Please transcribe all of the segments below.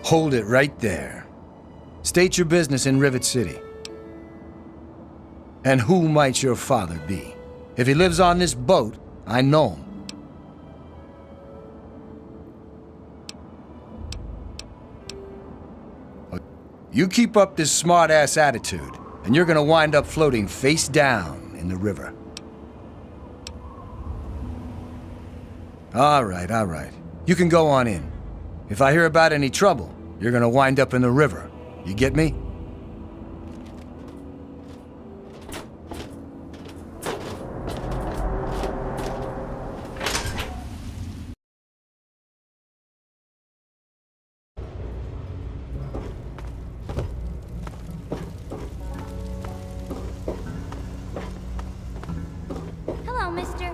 Hold it right there. State your business in Rivet City. And who might your father be? If he lives on this boat, I know him. You keep up this smart-ass attitude, and you're gonna wind up floating face down in the river. All right. You can go on in. If I hear about any trouble, you're gonna wind up in the river. You get me? Hello, mister.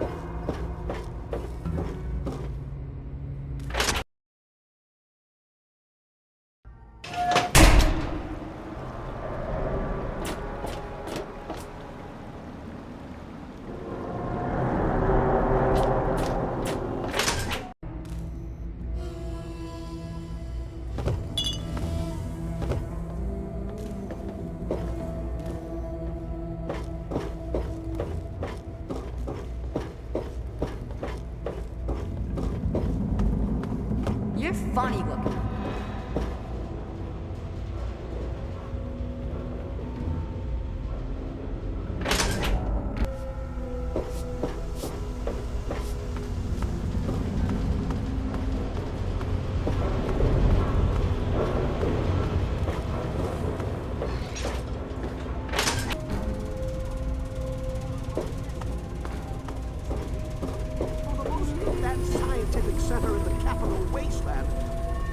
You're funny looking.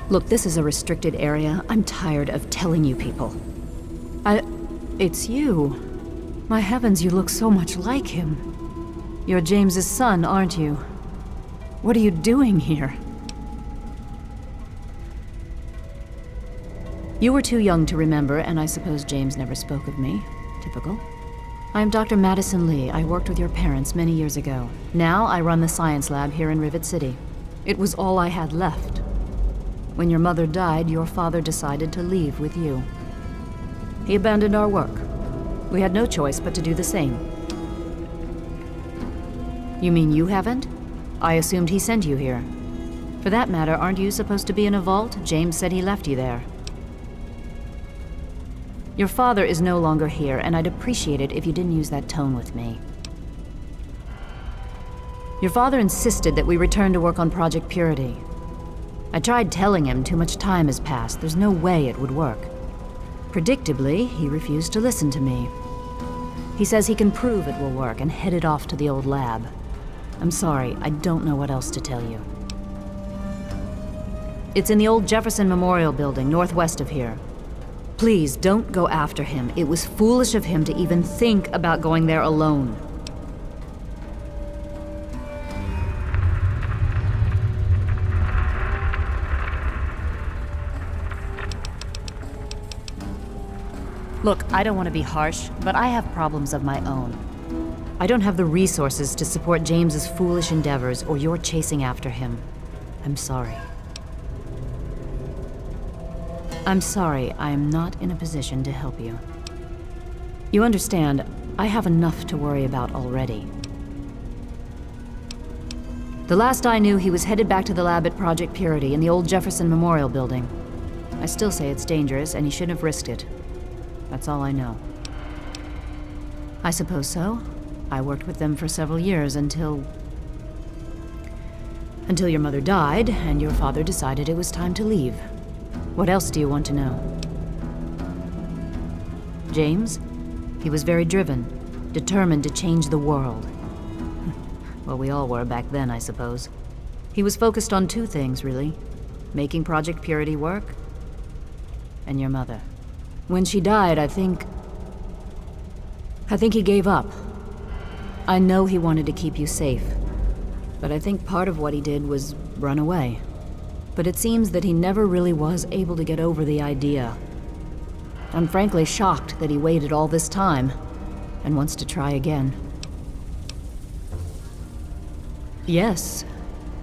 Look, this is a restricted area. I'm tired of telling you people. It's you. My heavens, you look so much like him. You're James's son, aren't you? What are you doing here? You were too young to remember, and I suppose James never spoke of me. Typical. I'm Dr. Madison Lee. I worked with your parents many years ago. Now I run the science lab here in Rivet City. It was all I had left. When your mother died, your father decided to leave with you. He abandoned our work. We had no choice but to do the same. You mean you haven't? I assumed he sent you here. For that matter, aren't you supposed to be in a vault? James said he left you there. Your father is no longer here, and I'd appreciate it if you didn't use that tone with me. Your father insisted that we return to work on Project Purity. I tried telling him too much time has passed. There's no way it would work. Predictably, he refused to listen to me. He says he can prove it will work and headed off to the old lab. I'm sorry, I don't know what else to tell you. It's in the old Jefferson Memorial Building, northwest of here. Please, don't go after him. It was foolish of him to even think about going there alone. Look, I don't want to be harsh, but I have problems of my own. I don't have the resources to support James's foolish endeavors, or you're chasing after him. I'm sorry. I'm sorry, I am not in a position to help you. You understand, I have enough to worry about already. The last I knew, he was headed back to the lab at Project Purity in the old Jefferson Memorial Building. I still say it's dangerous, and he shouldn't have risked it. That's all I know. I suppose so. I worked with them for several years until your mother died, and your father decided it was time to leave. What else do you want to know? James? He was very driven, determined to change the world. Well, we all were back then, I suppose. He was focused on two things, really. Making Project Purity work, and your mother. When she died, I think he gave up. I know he wanted to keep you safe, but I think part of what he did was run away. But it seems that he never really was able to get over the idea. I'm frankly shocked that he waited all this time and wants to try again. Yes,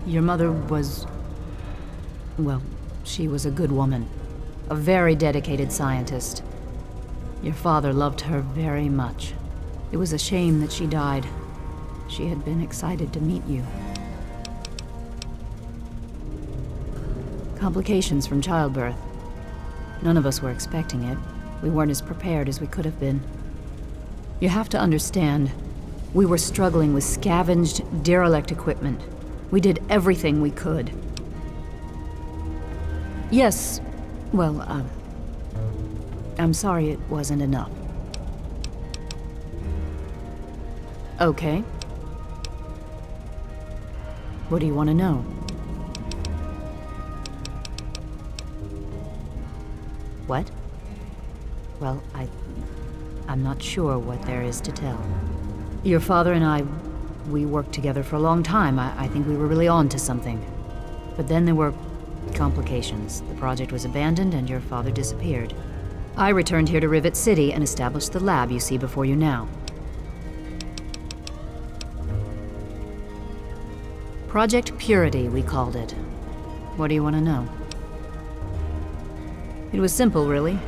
your mother was... well, she was a good woman. A very dedicated scientist. Your father loved her very much. It was a shame that she died. She had been excited to meet you. Complications from childbirth. None of us were expecting it. We weren't as prepared as we could have been. You have to understand, we were struggling with scavenged, derelict equipment. We did everything we could. Yes, well, I'm sorry it wasn't enough. Okay. What do you want to know? What? Well, I'm not sure what there is to tell. Your father and I, we worked together for a long time. I think we were really on to something. But then there were complications. The project was abandoned and your father disappeared. I returned here to Rivet City and established the lab you see before you now. Project Purity, we called it. What do you want to know? It was simple, really.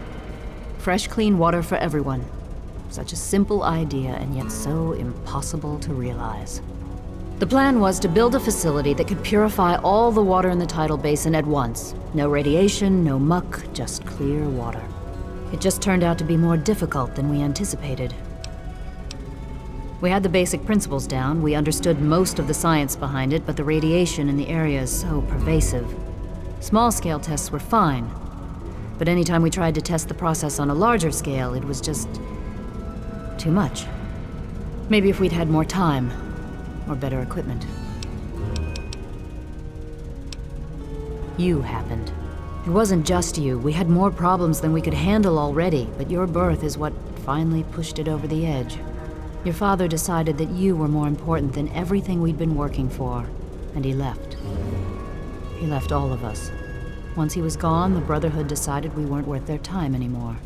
Fresh, clean water for everyone. Such a simple idea, and yet so impossible to realize. The plan was to build a facility that could purify all the water in the tidal basin at once. No radiation, no muck, just clear water. It just turned out to be more difficult than we anticipated. We had the basic principles down, we understood most of the science behind it, but the radiation in the area is so pervasive. Small-scale tests were fine, but anytime we tried to test the process on a larger scale, it was just too much. Maybe if we'd had more time, or better equipment. You happened. It wasn't just you. We had more problems than we could handle already, but your birth is what finally pushed it over the edge. Your father decided that you were more important than everything we'd been working for, and he left. He left all of us. Once he was gone, the Brotherhood decided we weren't worth their time anymore.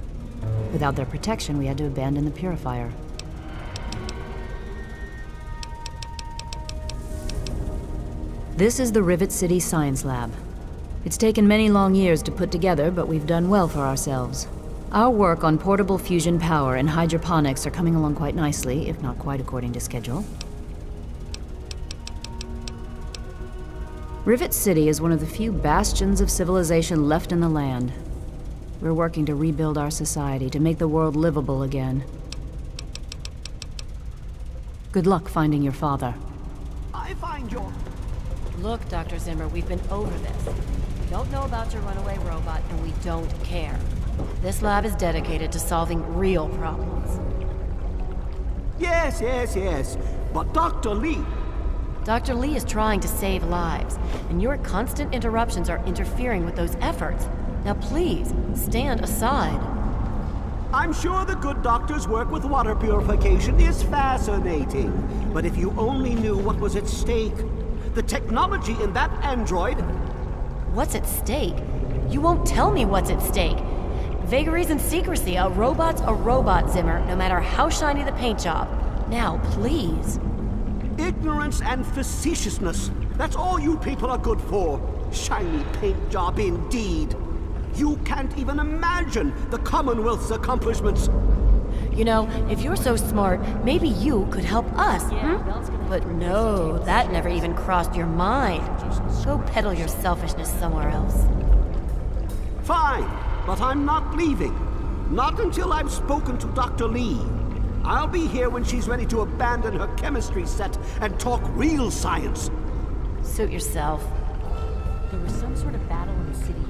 Without their protection, we had to abandon the purifier. This is the Rivet City Science Lab. It's taken many long years to put together, but we've done well for ourselves. Our work on portable fusion power and hydroponics are coming along quite nicely, if not quite according to schedule. Rivet City is one of the few bastions of civilization left in the land. We're working to rebuild our society, to make the world livable again. Good luck finding your father. I find your... Look, Dr. Zimmer, we've been over this. We don't know about your runaway robot, and we don't care. This lab is dedicated to solving real problems. Yes. But Dr. Lee... Dr. Lee is trying to save lives, and your constant interruptions are interfering with those efforts. Now please, stand aside. I'm sure the good doctor's work with water purification is fascinating. But if you only knew what was at stake, the technology in that android... What's at stake? You won't tell me what's at stake. Vagaries and secrecy. A robot's a robot, Zimmer, no matter how shiny the paint job. Now, please. Ignorance and facetiousness. That's all you people are good for. Shiny paint job indeed. You can't even imagine the Commonwealth's accomplishments. You know, if you're so smart, maybe you could help us, But no, that never even crossed your mind. Go peddle your selfishness somewhere else. Fine, but I'm not leaving. Not until I've spoken to Dr. Lee. I'll be here when she's ready to abandon her chemistry set and talk real science. Suit yourself. There was some sort of battle in the city